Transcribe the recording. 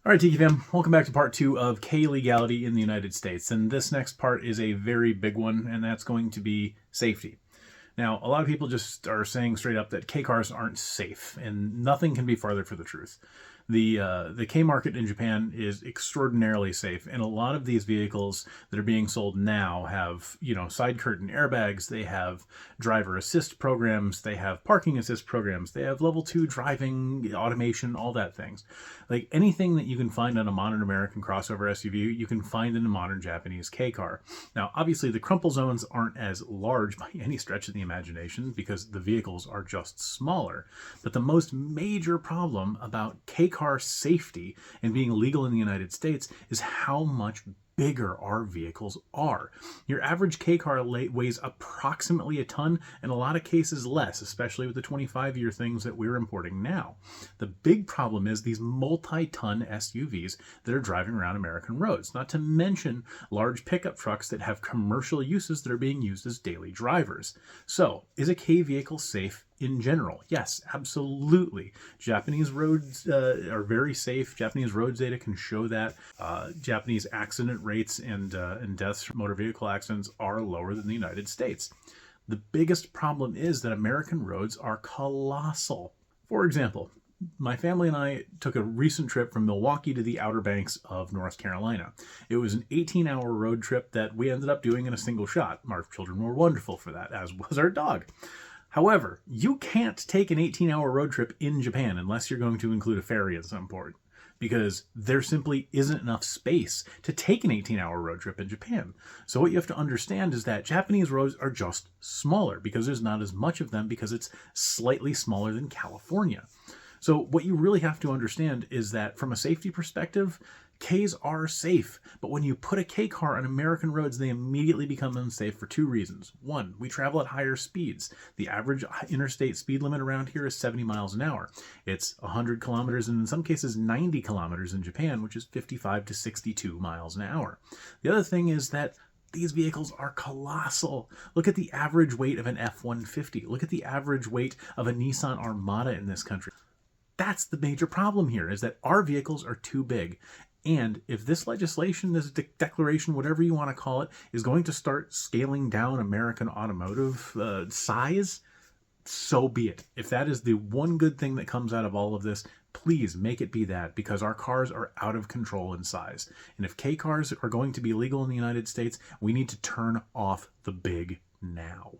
All right, Tiki fam, welcome back to part 2 of K legality in the United States. And this next part is a very big one, and that's going to be safety. Now, a lot of people just are saying straight up that K cars aren't safe, and nothing can be farther from the truth. The K market in Japan is extraordinarily safe, and a lot of these vehicles that are being sold now have, side curtain airbags, they have driver assist programs, they have parking assist programs, they have level 2 driving, automation, all that things. Like anything that you can find on a modern American crossover SUV, you can find in a modern Japanese K car. Now, obviously, the crumple zones aren't as large by any stretch of the imagination because the vehicles are just smaller. But the most major problem about K car safety and being legal in the United States is how much bigger our vehicles are. Your average K car weighs approximately a ton, in a lot of cases less, especially with the 25-year things that we're importing now. The big problem is these multi-ton SUVs that are driving around American roads, not to mention large pickup trucks that have commercial uses that are being used as daily drivers. So, is a K vehicle safe in general? Yes, absolutely. Japanese roads are very safe. Japanese roads data can show that. Japanese accident rates and deaths from motor vehicle accidents are lower than the United States. The biggest problem is that American roads are colossal. For example, my family and I took a recent trip from Milwaukee to the Outer Banks of North Carolina. It was an 18-hour road trip that we ended up doing in a single shot. Our children were wonderful for that, as was our dog. However, you can't take an 18-hour road trip in Japan unless you're going to include a ferry at some point, because there simply isn't enough space to take an 18-hour road trip in Japan. So what you have to understand is that Japanese roads are just smaller because there's not as much of them because it's slightly smaller than California. So what you really have to understand is that from a safety perspective, Ks are safe, but when you put a K car on American roads, they immediately become unsafe for two reasons. One, we travel at higher speeds. The average interstate speed limit around here is 70 miles an hour. It's 100 kilometers and in some cases 90 kilometers in Japan, which is 55 to 62 miles an hour. The other thing is that these vehicles are colossal. Look at the average weight of an F-150. Look at the average weight of a Nissan Armada in this country. That's the major problem here, is that our vehicles are too big. And if this legislation, this declaration, whatever you want to call it, is going to start scaling down American automotive size, so be it. If that is the one good thing that comes out of all of this, please make it be that, because our cars are out of control in size. And if K cars are going to be legal in the United States, we need to turn off the big now.